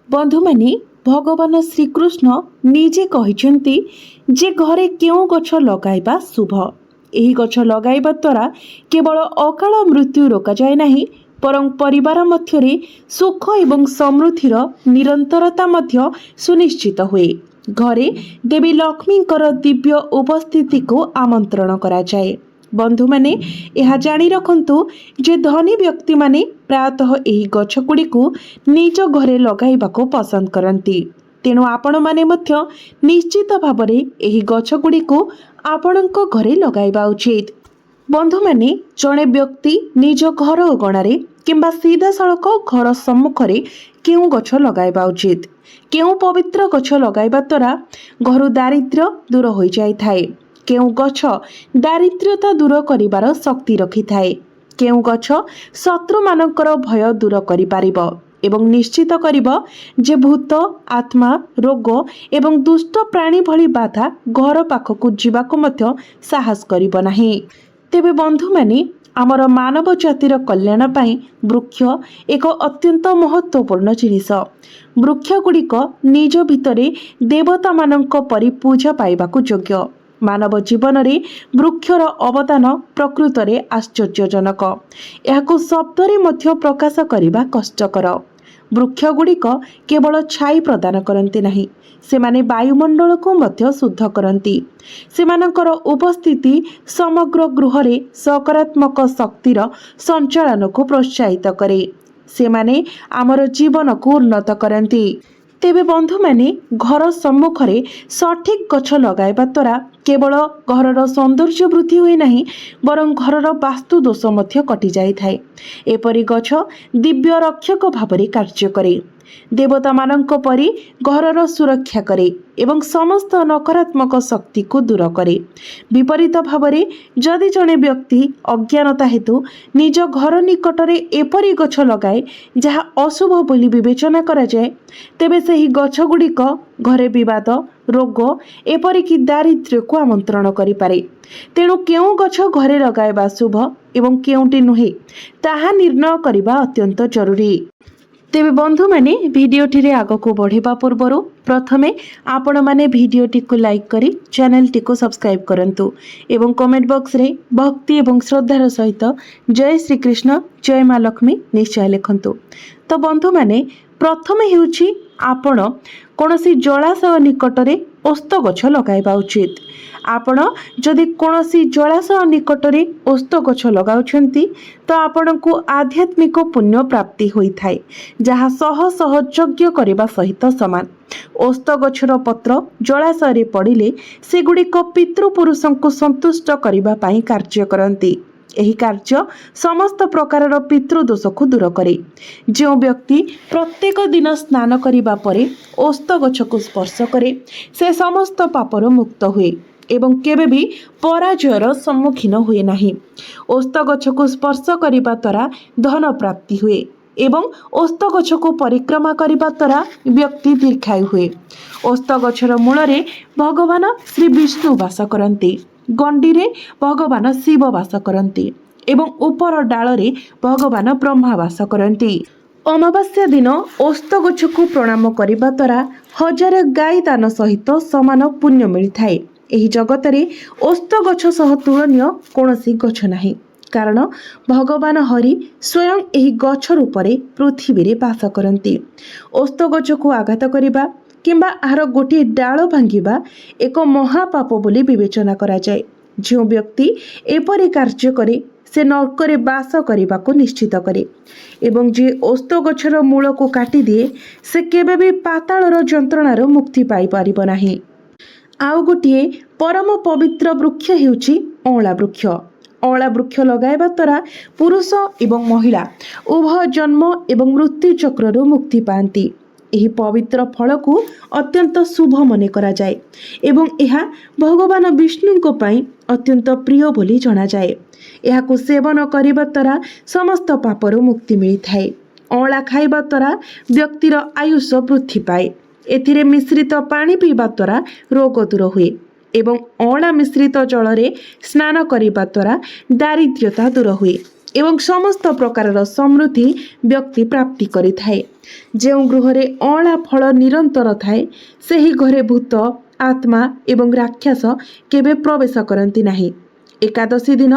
बंधु माने भगवान श्रीकृष्ण निजे कहते जे घरे क्यों गछ लगाइबा शुभ। एही गछ लगाइबा द्वारा केवल अकाल मृत्यु रोका जाए नहीं बरं परिवार मध्यरे सुख एवं समृद्धिर निरंतरता मध्य सुनिश्चित हुए। घरे देवी लक्ष्मींकर दिव्य उपस्थिति को आमंत्रण करा जाए। बंधु माने यह जानी रखंतु जे धनी व्यक्ति माने प्रायतः एही गछ गुड़ी को निज घरे लगाइबाको पसंद करती। तेणु आपण माने मध्य निश्चित भावरे एही गछ गुड़ी को आपणक घरे लगाइबा उचित। बंधु माने जड़े व्यक्ति निज घर अगणारे किंबा सीधा सड़क घर सम्मुखरे केउं गछ लगाइबा उचित। केउं पवित्र गछ लगाइबा द्वारा घर दारिद्र्य दूर हो जाय थाए। केउं गछ दारिद्र्यता दूर करिबार शक्ति रखिथाए। केउं गछ शत्रु मानकर भय दूर करि पारिबो एवं निश्चित करिबो जे भूत आत्मा रोग एवं दुष्ट प्राणी भली बाधा घर पाखकु जीवाको मध्य साहस करिबो नाही। तेबे बंधु माने आमर मानव जातिर कल्याण पाई वृक्ष एक अत्यंत महत्वपूर्ण जिनिस। वृक्ष गुड़िक निज भितरे देवता मानक परि पूजा पाइबाकु योग्य। मानव जीवन रे वृक्षर अवदान प्रकृत रे आश्चर्यजनक। एहाकु शब्दरे मध्य प्रकाश करिबा कष्टकर। वृक्ष गुड़िक केवल छाई प्रदान करती नहीं, सेमाने वायुमंडल को मध्य शुद्ध करती। सेमानकर उपस्थिति समग्र गृह रे सकारात्मक शक्तिर संचालन को प्रोत्साहित करे। सेमाने आमर जीवन को उन्नत करती। तेबे बंधु माने घर सम्मुखरे सठिक गछ लगाइबा द्वारा केवल घरर सौंदर्य वृद्धि हुए नहीं बरं घरर वास्तु दोष मध्य कटि जाई थाए। एपरि गछ दिव्य रक्षक भावरे कार्य करे। देवता मानक परि घरर सुरक्षा करे एवं समस्त नकारात्मक शक्ति को दूर करे। विपरीत भावरे जदि जड़े व्यक्ति अज्ञानता हेतु निज घर निकटरे एपरि गछ लगाए जहाँ अशुभ बोली विवेचना करा जाए, तेबे सही गछ गुड़िक घरे विवाद रोग एपरिकी दारिद्र्य को आमंत्रण करिपारे। तेणु केउं गछ घरे लगाइबा शुभ एवं केउंटी नुहे ताहा निर्णय करिबा अत्यंत जरूरी। तेबे बंधु माने भिडियोटी रे आगो को बढ़ेबा पूर्वरु प्रथमे आपण माने भिडियोटी को लाइक करी चैनल टी को सब्सक्राइब करंतु एवं कमेंट बॉक्स रे भक्ति एवं श्रद्धार सहित जय श्री कृष्ण जय माँ लक्ष्मी निश्चय लिखंतु। तो बंधु माने प्रथमे हेउछि आपण कोनोसी जलाशय निकटरे ओस्त गछ लगाइबा उचित। आपण जदि कोनोसी जलाशय निकटरे ओस्त गछ लगाउछंती तो आपणको आध्यात्मिक पुण्य प्राप्ति होई थाए, जहाँ सह सह यज्ञ करबा सहित समान। ओस्त गछर पत्र जलाशय रे पड़िले सेगुड़िक पितृपुरुषंको संतुष्ट करबा पाई कार्य करंती। एही कार्य समस्त प्रकारर पितृदोष को दूर करे। जो व्यक्ति प्रत्येक दिन स्नान करिबा परे ओस्त गछ को स्पर्श करे से समस्त पापर मुक्त हुए एवं केबे भी पराजयर सम्मुखीन हुए नहीं। ओस्त गछ को स्पर्श करिबा द्वारा धन प्राप्ति हुए एवं ओस्त गछ को परिक्रमा करिबा द्वारा व्यक्ति दीर्घायु हुए। ओस्त गछर मूलरे भगवान श्री विष्णु वास करती, गंडी रे भगवान शिव वास करती एवं ऊपर डाल रे भगवान ब्रह्मा वास करती। अमावास्या दिन ओस्त गछ को प्रणाम करिबा द्वारा हजार गाय दान सहित समान पुण्य मिलिथाए। एही जगत रे ओस्त गछ सह तुलनीय कोनोसी गछ नाही, कारण भगवान हरि स्वयं एही गछ रूपरे पृथ्वी रे वास करती। ओस्त गछ को आघात करिबा किंबा आहार गोटे डाल भांगिबा एक महापाप बोली विवेचना करा जाए। जो व्यक्ति एपरि कार्य करे से नरकरे बास करने को निश्चित करे एवं जे ओस्त गछर मूल को काटी दिए से केबे भी पाताळर जंत्रणार मुक्ति पाई पारिबो नाही। आउ गोटे परम पवित्र वृक्ष हेउछि अँला वृक्ष। अँला वृक्ष लगाइबा द्वारा पुरुष एवं महिला उभय जन्म एवं मृत्यु चक्रରୁ मुक्ति पाती। यही पवित्र फल को अत्यंत शुभ मने करा जाए एवं यह भगवान विष्णु को पाई अत्यंत प्रिय बोली जना जाए। यह सेवन करिबा द्वारा समस्त पापरू मुक्ति मिलता है। अँला खाइबा द्वारा व्यक्तिर आयुष वृद्धि पाए। एथिरे मिश्रित पानी पीबा द्वारा रोग दूर हुए एवं अँला मिश्रित जल रे स्नान करिबा द्वारा दारिद्र्यता दूर हुए। ଏବଂ ସମସ୍ତ ପ୍ରକାରର ସମୃଦ୍ଧି ବ୍ୟକ୍ତି ପ୍ରାପ୍ତି କରିଥାଏ। ଯେଉଁ ଗୃହରେ ଅଁଳା ଫଳ ନିରନ୍ତର ଥାଏ ସେହି ଘରେ ଭୂତ, ଆତ୍ମା ଏବଂ ରାକ୍ଷସ କେବେ ପ୍ରବେଶ କରନ୍ତି ନାହିଁ। ଏକାଦଶୀ ଦିନ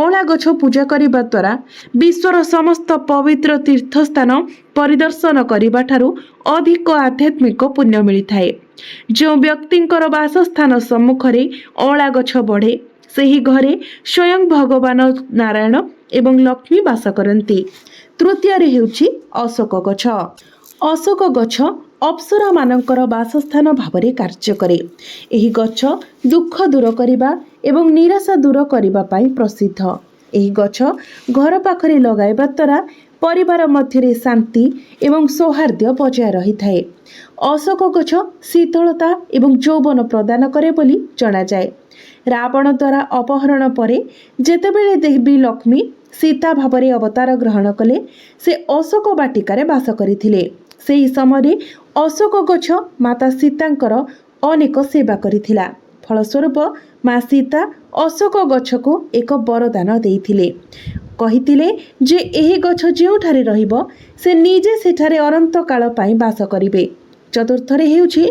ଅଁଳା ଗଛ ପୂଜା କରିବା ଦ୍ୱାରା ବିଶ୍ୱର ସମସ୍ତ ପବିତ୍ର ତୀର୍ଥସ୍ଥାନ ପରିଦର୍ଶନ କରିବା ଠାରୁ ଅଧିକ ଆଧ୍ୟାତ୍ମିକ ପୁଣ୍ୟ ମିଳିଥାଏ। ଯେଉଁ ବ୍ୟକ୍ତିଙ୍କର ବାସସ୍ଥାନ ସମ୍ମୁଖରେ ଅଁଳା ଗଛ ବଢ଼େ ସେହି ଘରେ ସ୍ୱୟଂ ଭଗବାନ ନାରାୟଣ ଏବଂ ଲକ୍ଷ୍ମୀ ବାସ କରନ୍ତି। ତୃତୀୟରେ ହେଉଛି ଅଶୋକ ଗଛ। ଅଶୋକ ଗଛ ଅପ୍ସରାମାନଙ୍କର ବାସସ୍ଥାନ ଭାବରେ କାର୍ଯ୍ୟ କରେ। ଏହି ଗଛ ଦୁଃଖ ଦୂର କରିବା ଏବଂ ନିରାଶା ଦୂର କରିବା ପାଇଁ ପ୍ରସିଦ୍ଧ। ଏହି ଗଛ ଘର ପାଖରେ ଲଗାଇବା ଦ୍ୱାରା ପରିବାର ମଧ୍ୟରେ ଶାନ୍ତି ଏବଂ ସୌହାର୍ଦ୍ଦ୍ୟ ବଜାୟ ରହିଥାଏ। ଅଶୋକ ଗଛ ଶୀତଳତା ଏବଂ ଯୌବନ ପ୍ରଦାନ କରେ ବୋଲି ଜଣାଯାଏ। ରାବଣ ଦ୍ୱାରା ଅପହରଣ ପରେ ଯେତେବେଳେ ଦେବୀ ଲକ୍ଷ୍ମୀ ସୀତା ଭାବରେ ଅବତାର ଗ୍ରହଣ କଲେ ସେ ଅଶୋକ ବାଟିକାରେ ବାସ କରିଥିଲେ। ସେହି ସମୟରେ ଅଶୋକ ଗଛ ମାତା ସୀତାଙ୍କର ଅନେକ ସେବା କରିଥିଲା। ଫଳସ୍ୱରୂପ ମା ସୀତା ଅଶୋକ ଗଛକୁ ଏକ ବରଦାନ ଦେଇଥିଲେ। କହିଥିଲେ ଯେ ଏହି ଗଛ ଯେଉଁଠାରେ ରହିବ ସେ ନିଜେ ସେଠାରେ ଅନନ୍ତ କାଳ ପାଇଁ ବାସ କରିବେ। ଚତୁର୍ଥରେ ହେଉଛି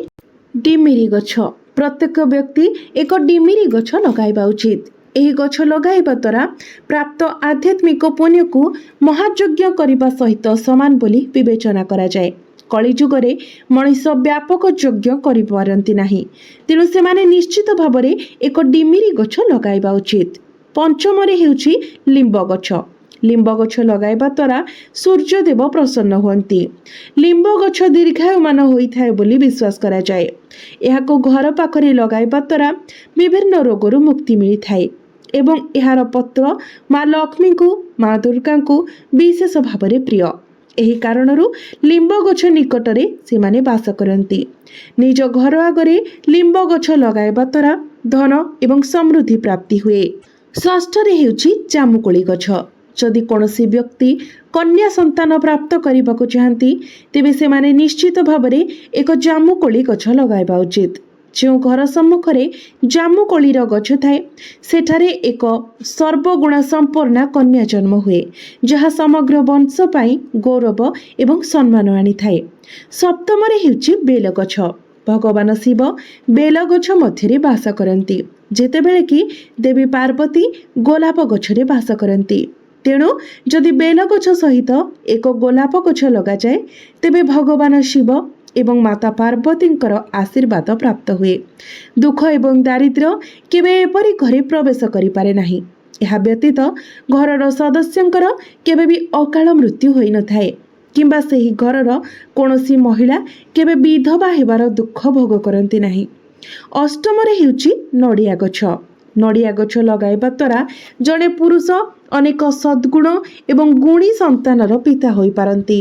ଡିମିରି ଗଛ। ପ୍ରତ୍ୟେକ ବ୍ୟକ୍ତି ଏକ ଡିମିରି ଗଛ ଲଗାଇବା ଉଚିତ। ଏହି ଗଛ ଲଗାଇବା ଦ୍ୱାରା ପ୍ରାପ୍ତ ଆଧ୍ୟାତ୍ମିକ ପୁଣ୍ୟକୁ ମହାଯଜ୍ଞ କରିବା ସହିତ ସମାନ ବୋଲି ବିବେଚନା କରାଯାଏ। କଳିଯୁଗରେ ମଣିଷ ବ୍ୟାପକ ଯଜ୍ଞ କରିପାରନ୍ତି ନାହିଁ, ତେଣୁ ସେମାନେ ନିଶ୍ଚିତ ଭାବରେ ଏକ ଡିମିରି ଗଛ ଲଗାଇବା ଉଚିତ। ପଞ୍ଚମରେ ହେଉଛି ଲିମ୍ବ ଗଛ। ଲିମ୍ବ ଗଛ ଲଗାଇବା ଦ୍ୱାରା ସୂର୍ଯ୍ୟଦେବ ପ୍ରସନ୍ନ ହୁଅନ୍ତି। ଲିମ୍ବ ଗଛ ଦୀର୍ଘାୟୁମାନ ହୋଇଥାଏ ବୋଲି ବିଶ୍ୱାସ କରାଯାଏ। ଏହାକୁ ଘର ପାଖରେ ଲଗାଇବା ଦ୍ୱାରା ବିଭିନ୍ନ ରୋଗରୁ ମୁକ୍ତି ମିଳିଥାଏ ଏବଂ ଏହାର ପତ୍ର ମା ଲକ୍ଷ୍ମୀଙ୍କୁ, ମା ଦୁର୍ଗାଙ୍କୁ ବିଶେଷ ଭାବରେ ପ୍ରିୟ। ଏହି କାରଣରୁ ଲିମ୍ବ ଗଛ ନିକଟରେ ସେମାନେ ବାସ କରନ୍ତି। ନିଜ ଘର ଆଗରେ ଲିମ୍ବ ଗଛ ଲଗାଇବା ଦ୍ୱାରା ଧନ ଏବଂ ସମୃଦ୍ଧି ପ୍ରାପ୍ତି ହୁଏ। ଷଷ୍ଠରେ ହେଉଛି ଜାମୁକୋଳି ଗଛ। ଯଦି କୌଣସି ବ୍ୟକ୍ତି କନ୍ୟା ସନ୍ତାନ ପ୍ରାପ୍ତ କରିବାକୁ ଚାହାନ୍ତି ତେବେ ସେମାନେ ନିଶ୍ଚିତ ଭାବରେ ଏକ ଜାମୁକୋଳି ଗଛ ଲଗାଇବା ଉଚିତ। ଯେଉଁ ଘର ସମ୍ମୁଖରେ ଜାମୁକୋଳିର ଗଛ ଥାଏ ସେଠାରେ ଏକ ସର୍ବଗୁଣା ସମ୍ପନ୍ନା କନ୍ୟା ଜନ୍ମ ହୁଏ, ଯାହା ସମଗ୍ର ବଂଶ ପାଇଁ ଗୌରବ ଏବଂ ସମ୍ମାନ ଆଣିଥାଏ। ସପ୍ତମରେ ହେଉଛି ବେଲ ଗଛ। ଭଗବାନ ଶିବ ବେଲ ଗଛ ମଧ୍ୟରେ ବାସ କରନ୍ତି, ଯେତେବେଳେ କି ଦେବୀ ପାର୍ବତୀ ଗୋଲାପ ଗଛରେ ବାସ କରନ୍ତି। ତେଣୁ ଯଦି ବେଲ ଗଛ ସହିତ ଏକ ଗୋଲାପ ଗଛ ଲଗାଯାଏ ତେବେ ଭଗବାନ ଶିବ ଏବଂ ମାତା ପାର୍ବତୀଙ୍କର ଆଶୀର୍ବାଦ ପ୍ରାପ୍ତ ହୁଏ। ଦୁଃଖ ଏବଂ ଦାରିଦ୍ର୍ୟ କେବେ ଏପରି ଘରେ ପ୍ରବେଶ କରିପାରେ ନାହିଁ। ଏହା ବ୍ୟତୀତ ଘରର ସଦସ୍ୟଙ୍କର କେବେ ବି ଅକାଳ ମୃତ୍ୟୁ ହୋଇନଥାଏ କିମ୍ବା ସେହି ଘରର କୌଣସି ମହିଳା କେବେ ବିଧବା ହେବାର ଦୁଃଖ ଭୋଗ କରନ୍ତି ନାହିଁ। ଅଷ୍ଟମରେ ହେଉଛି ନଡ଼ିଆ ଗଛ। ନଡ଼ିଆ ଗଛ ଲଗାଇବା ଦ୍ୱାରା ଜଣେ ପୁରୁଷ ଅନେକ ସଦ୍ଗୁଣ ଏବଂ ଗୁଣୀ ସନ୍ତାନର ପିତା ହୋଇପାରନ୍ତି।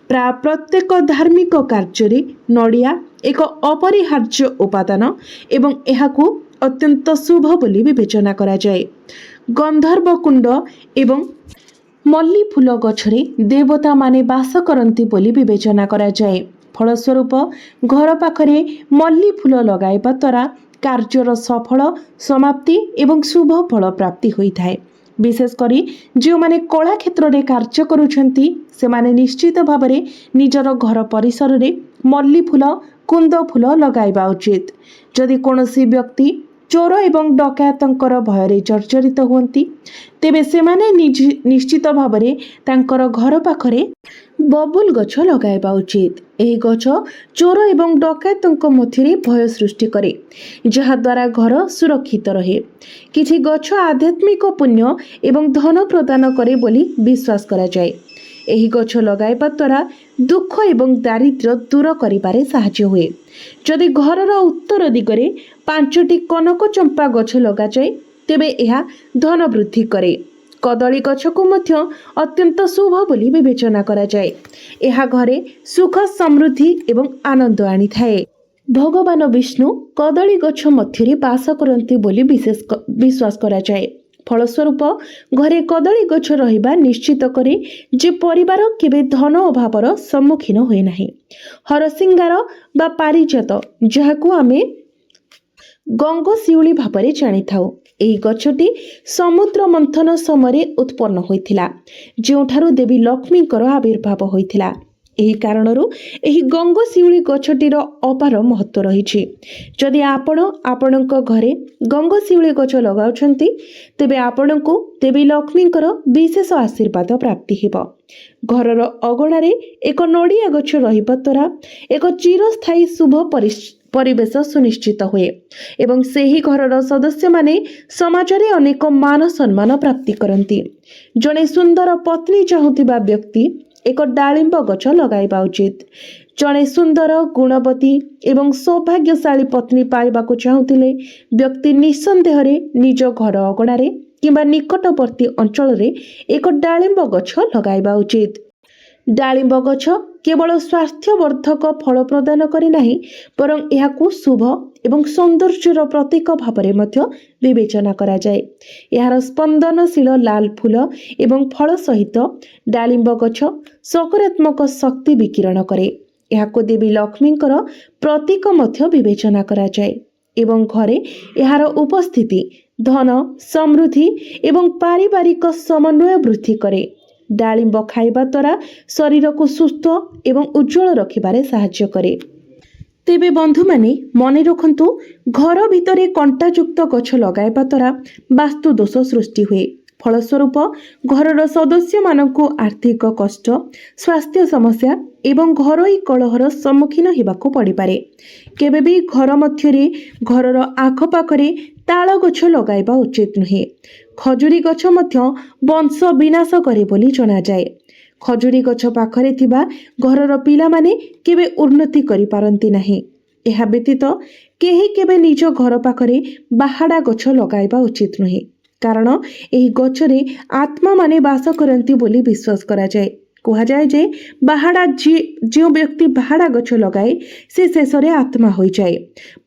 ପ୍ରାୟ ପ୍ରତ୍ୟେକ ଧାର୍ମିକ କାର୍ଯ୍ୟରେ ନଡ଼ିଆ ଏକ ଅପରିହାର୍ଯ୍ୟ ଉପାଦାନ ଏବଂ ଏହାକୁ ଅତ୍ୟନ୍ତ ଶୁଭ ବୋଲି ବିବେଚନା କରାଯାଏ। ଗନ୍ଧର୍ବ କୁଣ୍ଡ ଏବଂ ମଲ୍ଲି ଫୁଲ ଗଛରେ ଦେବତାମାନେ ବାସ କରନ୍ତି ବୋଲି ବିବେଚନା କରାଯାଏ। ଫଳସ୍ୱରୂପ ଘର ପାଖରେ ମଲ୍ଲି ଫୁଲ ଲଗାଇବା ଦ୍ୱାରା କାର୍ଯ୍ୟର ସଫଳ ସମାପ୍ତି ଏବଂ ଶୁଭ ଫଳ ପ୍ରାପ୍ତି ହୋଇଥାଏ। ବିଶେଷ କରି ଯେଉଁମାନେ କଳା କ୍ଷେତ୍ରରେ କାର୍ଯ୍ୟ କରୁଛନ୍ତି ସେମାନେ ନିଶ୍ଚିତ ଭାବରେ ନିଜର ଘର ପରିସରରେ ମଲ୍ଲି ଫୁଲ, କୁନ୍ଦ ଫୁଲ ଲଗାଇବା ଉଚିତ। ଯଦି କୌଣସି ବ୍ୟକ୍ତି ଚୋର ଏବଂ ଡକାୟତଙ୍କର ଭୟରେ ଜର୍ଜରିତ ହୁଅନ୍ତି ତେବେ ସେମାନେ ନିଶ୍ଚିତ ଭାବରେ ତାଙ୍କର ଘର ପାଖରେ ବବୁଲ ଗଛ ଲଗାଇବା ଉଚିତ। ଏହି ଗଛ ଚୋର ଏବଂ ଡକାୟତଙ୍କ ମଧ୍ୟରେ ଭୟ ସୃଷ୍ଟି କରେ, ଯାହାଦ୍ୱାରା ଘର ସୁରକ୍ଷିତ ରହେ। କିଛି ଗଛ ଆଧ୍ୟାତ୍ମିକ ପୁଣ୍ୟ ଏବଂ ଧନ ପ୍ରଦାନ କରେ ବୋଲି ବିଶ୍ୱାସ କରାଯାଏ। ଏହି ଗଛ ଲଗାଇବା ଦ୍ୱାରା ଦୁଃଖ ଏବଂ ଦାରିଦ୍ର୍ୟ ଦୂର କରିବାରେ ସାହାଯ୍ୟ ହୁଏ। ଯଦି ଘରର ଉତ୍ତର ଦିଗରେ 5ଟି କନକ ଚମ୍ପା ଗଛ ଲଗାଯାଏ ତେବେ ଏହା ଧନ ବୃଦ୍ଧି କରେ। କଦଳୀ ଗଛକୁ ମଧ୍ୟ ଅତ୍ୟନ୍ତ ଶୁଭ ବୋଲି ବିବେଚନା କରାଯାଏ। ଏହା ଘରେ ସୁଖ, ସମୃଦ୍ଧି ଏବଂ ଆନନ୍ଦ ଆଣିଥାଏ। ଭଗବାନ ବିଷ୍ଣୁ କଦଳୀ ଗଛ ମଧ୍ୟରେ ବାସ କରନ୍ତି ବୋଲି ବିଶ୍ୱାସ କରାଯାଏ। ଫଳସ୍ୱରୂପ ଘରେ କଦଳୀ ଗଛ ରହିବା ନିଶ୍ଚିତ କରେ ଯେ ପରିବାର କେବେ ଧନ ଅଭାବର ସମ୍ମୁଖୀନ ହୁଏ ନାହିଁ। ହରସିଙ୍ଗାର ବା ପାରିଜାତ, ଯାହାକୁ ଆମେ ଗଙ୍ଗଶିଉଳି ଭାବରେ ଜାଣିଥାଉ। ଏହି ଗଛଟି ସମୁଦ୍ର ମନ୍ଥନ ସମୟରେ ଉତ୍ପନ୍ନ ହୋଇଥିଲା, ଯେଉଁଠାରୁ ଦେବୀ ଲକ୍ଷ୍ମୀଙ୍କର ଆବିର୍ଭାବ ହୋଇଥିଲା। ଏହି କାରଣରୁ ଏହି ଗଙ୍ଗଶିଉଳି ଗଛଟିର ଅପାର ମହତ୍ତ୍ୱ ରହିଛି। ଯଦି ଆପଣ ଆପଣଙ୍କ ଘରେ ଗଙ୍ଗଶିଉଳି ଗଛ ଲଗାଉଛନ୍ତି, ତେବେ ଆପଣଙ୍କୁ ଦେବୀ ଲକ୍ଷ୍ମୀଙ୍କର ବିଶେଷ ଆଶୀର୍ବାଦ ପ୍ରାପ୍ତି ହେବ। ଘରର ଅଗଣାରେ ଏକ ନଡ଼ିଆ ଗଛ ରହିବା ଦ୍ୱାରା ଏକ ଚିରସ୍ଥାୟୀ ଶୁଭ ପରିବେଶ ସୁନିଶ୍ଚିତ ହୁଏ ଏବଂ ସେହି ଘରର ସଦସ୍ୟମାନେ ସମାଜରେ ଅନେକ ମାନ ସମ୍ମାନ ପ୍ରାପ୍ତି କରନ୍ତି। ଜଣେ ସୁନ୍ଦର ପତ୍ନୀ ଚାହୁଁଥିବା ବ୍ୟକ୍ତି ଏକ ଡାଳିମ୍ବ ଗଛ ଲଗାଇବା ଉଚିତ। ଜଣେ ସୁନ୍ଦର, ଗୁଣବତୀ ଏବଂ ସୌଭାଗ୍ୟଶାଳୀ ପତ୍ନୀ ପାଇବାକୁ ଚାହୁଁଥିଲେ ବ୍ୟକ୍ତି ନିଃସନ୍ଦେହରେ ନିଜ ଘର ଅଗଣାରେ କିମ୍ବା ନିକଟବର୍ତ୍ତୀ ଅଞ୍ଚଳରେ ଏକ ଡାଳିମ୍ବ ଗଛ ଲଗାଇବା ଉଚିତ। ଡାଳିମ୍ବ ଗଛ କେବଳ ସ୍ୱାସ୍ଥ୍ୟବର୍ଦ୍ଧକ ଫଳ ପ୍ରଦାନ କରେ ନାହିଁ, ବରଂ ଏହାକୁ ଶୁଭ ଏବଂ ସୌନ୍ଦର୍ଯ୍ୟର ପ୍ରତୀକ ଭାବରେ ମଧ୍ୟ ବିବେଚନା କରାଯାଏ। ଏହାର ସ୍ପନ୍ଦନଶୀଳ ଲାଲ ଫୁଲ ଏବଂ ଫଳ ସହିତ ଡାଳିମ୍ବ ଗଛ ସକାରାତ୍ମକ ଶକ୍ତି ବିକିରଣ କରେ। ଏହାକୁ ଦେବୀ ଲକ୍ଷ୍ମୀଙ୍କର ପ୍ରତୀକ ମଧ୍ୟ ବିବେଚନା କରାଯାଏ ଏବଂ ଘରେ ଏହାର ଉପସ୍ଥିତି ଧନ, ସମୃଦ୍ଧି ଏବଂ ପାରିବାରିକ ସମନ୍ୱୟ ବୃଦ୍ଧି କରେ। ଡାଳିମ୍ବ ଖାଇବା ଦ୍ୱାରା ଶରୀରକୁ ସୁସ୍ଥ ଏବଂ ଉଜ୍ଜ୍ୱଳ ରଖିବାରେ ସାହାଯ୍ୟ କରେ। ତେବେ ବନ୍ଧୁମାନେ, ମନେ ରଖନ୍ତୁ, ଘର ଭିତରେ କଣ୍ଟାଯୁକ୍ତ ଗଛ ଲଗାଇବା ଦ୍ୱାରା ବାସ୍ତୁ ଦୋଷ ସୃଷ୍ଟି ହୁଏ। ଫଳସ୍ୱରୂପ ଘରର ସଦସ୍ୟମାନଙ୍କୁ ଆର୍ଥିକ କଷ୍ଟ, ସ୍ୱାସ୍ଥ୍ୟ ସମସ୍ୟା ଏବଂ ଘରୋଇ କଳହର ସମ୍ମୁଖୀନ ହେବାକୁ ପଡ଼ିପାରେ। କେବେ ବି ଘର ମଧ୍ୟରେ ଘରର ଆଖପାଖରେ ତାଳ ଗଛ ଲଗାଇବା ଉଚିତ ନୁହେଁ। ଖଜୁରୀ ଗଛ ମଧ୍ୟ ବଂଶ ବିନାଶ କରେ ବୋଲି ଜଣାଯାଏ। ଖଜୁରୀ ଗଛ ପାଖରେ ଥିବା ଘରର ପିଲାମାନେ କେବେ ଉନ୍ନତି କରିପାରନ୍ତି ନାହିଁ। ଏହା ବ୍ୟତୀତ କେହି କେବେ ନିଜ ଘର ପାଖରେ ବାହାଡ଼ା ଗଛ ଲଗାଇବା ଉଚିତ ନୁହେଁ, କାରଣ ଏହି ଗଛରେ ଆତ୍ମାମାନେ ବାସ କରନ୍ତି ବୋଲି ବିଶ୍ୱାସ କରାଯାଏ। କୁହାଯାଏ ଯେ ଯେଉଁ ବ୍ୟକ୍ତି ବାହାଡ଼ା ଗଛ ଲଗାଏ ସେ ଶେଷରେ ଆତ୍ମା ହୋଇଯାଏ।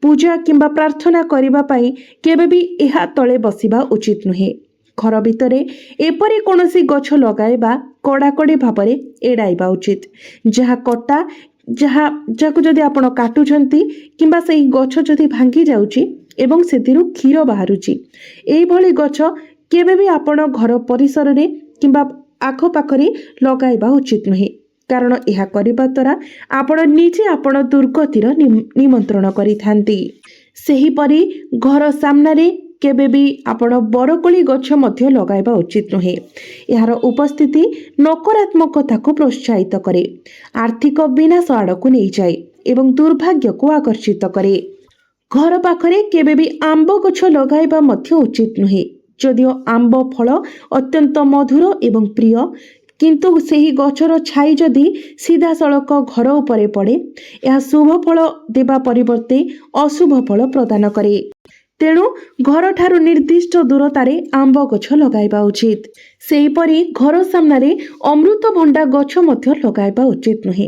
ପୂଜା କିମ୍ବା ପ୍ରାର୍ଥନା କରିବା ପାଇଁ କେବେ ବି ଏହା ତଳେ ବସିବା ଉଚିତ ନୁହେଁ। ଘର ଭିତରେ ଏପରି କୌଣସି ଗଛ ଲଗାଇବା କଡ଼ାକଡ଼ି ଭାବରେ ଏଡ଼ାଇବା ଉଚିତ, ଯାହାକୁ ଯଦି ଆପଣ କାଟୁଛନ୍ତି କିମ୍ବା ସେହି ଗଛ ଯଦି ଭାଙ୍ଗି ଯାଉଛି ଏବଂ ସେଥିରୁ କ୍ଷୀର ବାହାରୁଛି, ଏଇଭଳି ଗଛ କେବେ ବି ଆପଣ ଘର ପରିସରରେ କିମ୍ବା ଆଖପାଖରେ ଲଗାଇବା ଉଚିତ ନୁହେଁ, କାରଣ ଏହା କରିବା ଦ୍ୱାରା ଆପଣ ନିଜେ ଆପଣ ଦୁର୍ଗତିର ନିମନ୍ତ୍ରଣ କରିଥାନ୍ତି। ସେହିପରି ଘର ସାମ୍ନାରେ କେବେ ବି ଆପଣ ବରକୋଳି ଗଛ ମଧ୍ୟ ଲଗାଇବା ଉଚିତ ନୁହେଁ। ଏହାର ଉପସ୍ଥିତି ନକାରାତ୍ମକତାକୁ ପ୍ରୋତ୍ସାହିତ କରେ, ଆର୍ଥିକ ବିନାଶ ଆଡ଼କୁ ନେଇଯାଏ ଏବଂ ଦୁର୍ଭାଗ୍ୟକୁ ଆକର୍ଷିତ କରେ। ଘର ପାଖରେ କେବେ ବି ଆମ୍ବ ଗଛ ଲଗାଇବା ମଧ୍ୟ ଉଚିତ ନୁହେଁ। ଯଦିଓ ଆମ୍ବ ଫଳ ଅତ୍ୟନ୍ତ ମଧୁର ଏବଂ ପ୍ରିୟ, କିନ୍ତୁ ସେହି ଗଛର ଛାଇ ଯଦି ସିଧାସଳଖ ଘର ଉପରେ ପଡ଼େ, ଏହା ଶୁଭ ଫଳ ଦେବା ପରିବର୍ତ୍ତେ ଅଶୁଭ ଫଳ ପ୍ରଦାନ କରେ। ତେଣୁ ଘରଠାରୁ ନିର୍ଦ୍ଦିଷ୍ଟ ଦୂରତାରେ ଆମ୍ବ ଗଛ ଲଗାଇବା ଉଚିତ। ସେହିପରି ଘର ସାମ୍ନାରେ ଅମୃତଭଣ୍ଡା ଗଛ ମଧ୍ୟ ଲଗାଇବା ଉଚିତ ନୁହେଁ।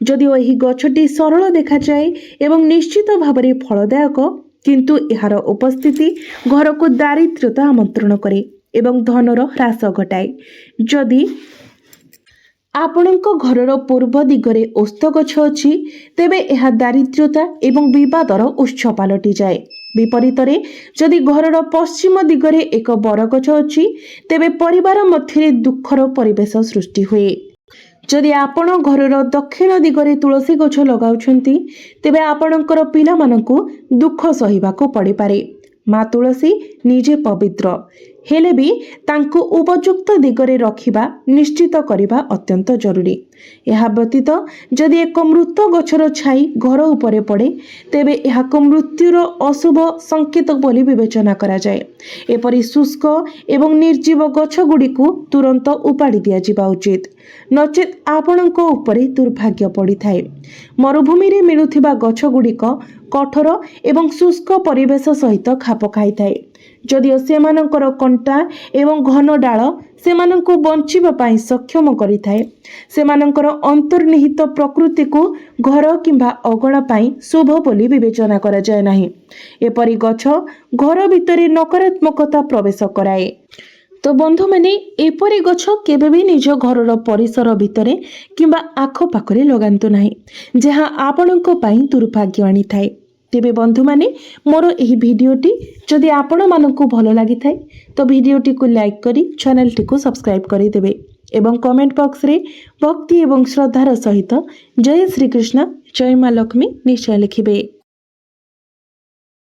ଯଦିଓ ଏହି ଗଛଟି ସରଳ ଦେଖାଯାଏ ଏବଂ ନିଶ୍ଚିତ ଭାବରେ ଫଳଦାୟକ, କିନ୍ତୁ ଏହାର ଉପସ୍ଥିତି ଘରକୁ ଦାରିଦ୍ର୍ୟତା ଆମନ୍ତ୍ରଣ କରେ ଏବଂ ଧନର ହ୍ରାସ ଘଟାଏ। ଯଦି ଆପଣଙ୍କ ଘରର ପୂର୍ବ ଦିଗରେ ଓସ୍ତ ଗଛ ଅଛି, ତେବେ ଏହା ଦାରିଦ୍ର୍ୟତା ଏବଂ ବିବାଦର ଉତ୍ସ ପାଲଟିଯାଏ। ବିପରୀତରେ ଯଦି ଘରର ପଶ୍ଚିମ ଦିଗରେ ଏକ ବରଗଛ ଅଛି, ତେବେ ପରିବାର ମଧ୍ୟରେ ଦୁଃଖର ପରିବେଶ ସୃଷ୍ଟି ହୁଏ। ଯଦି ଆପଣ ଘରର ଦକ୍ଷିଣ ଦିଗରେ ତୁଳସୀ ଗଛ ଲଗାଉଛନ୍ତି, ତେବେ ଆପଣଙ୍କର ପିଲାମାନଙ୍କୁ ଦୁଃଖ ସହିବାକୁ ପଡ଼ିପାରେ। ମା ତୁଳସୀ ନିଜେ ପବିତ୍ର, ହେଲେ ବି ତାଙ୍କୁ ଉପଯୁକ୍ତ ଦିଗରେ ରଖିବା ନିଶ୍ଚିତ କରିବା ଅତ୍ୟନ୍ତ ଜରୁରୀ। ଏହା ବ୍ୟତୀତ ଯଦି ଏକ ମୃତ ଗଛର ଛାଇ ଘର ଉପରେ ପଡ଼େ, ତେବେ ଏହାକୁ ମୃତ୍ୟୁର ଅଶୁଭ ସଂକେତ ବୋଲି ବିବେଚନା କରାଯାଏ। ଏପରି ଶୁଷ୍କ ଏବଂ ନିର୍ଜୀବ ଗଛଗୁଡ଼ିକୁ ତୁରନ୍ତ ଉପାଡ଼ି ଦିଆଯିବା ଉଚିତ, ନଚେତ୍ ଆପଣଙ୍କ ଉପରେ ଦୁର୍ଭାଗ୍ୟ ପଡ଼ିଥାଏ। ମରୁଭୂମିରେ ମିଳୁଥିବା ଗଛଗୁଡ଼ିକ କଠୋର ଏବଂ ଶୁଷ୍କ ପରିବେଶ ସହିତ ଖାପ ଖାଇଥାଏ। ଯଦିଓ ସେମାନଙ୍କର କଣ୍ଟା ଏବଂ ଘନ ଡାଳ ସେମାନଙ୍କୁ ବଞ୍ଚିବା ପାଇଁ ସକ୍ଷମ କରିଥାଏ, ସେମାନଙ୍କର ଅନ୍ତର୍ନିହିତ ପ୍ରକୃତିକୁ ଘର କିମ୍ବା ଅଗଣା ପାଇଁ ଶୁଭ ବୋଲି ବିବେଚନା କରାଯାଏ ନାହିଁ। ଏପରି ଗଛ ଘର ଭିତରେ ନକାରାତ୍ମକତା ପ୍ରବେଶ କରାଏ। ତ ବନ୍ଧୁମାନେ, ଏପରି ଗଛ କେବେ ବି ନିଜ ଘରର ପରିସର ଭିତରେ କିମ୍ବା ଆଖପାଖରେ ଲଗାନ୍ତୁ ନାହିଁ, ଯାହା ଆପଣଙ୍କ ପାଇଁ ଦୁର୍ଭାଗ୍ୟ ଆଣିଥାଏ। तेबे बंधु माने मोर एही भिडियोटी जदि आपणमानंकु भल लागिथाय तो भिडियोटी को लाइक करी चैनलटी को सब्सक्राइब करि देबे एवं कमेंट बॉक्स रे भक्ति एवं श्रद्धार सहित जय श्री कृष्ण जय माँ लक्ष्मी निश्चय लिखिबे।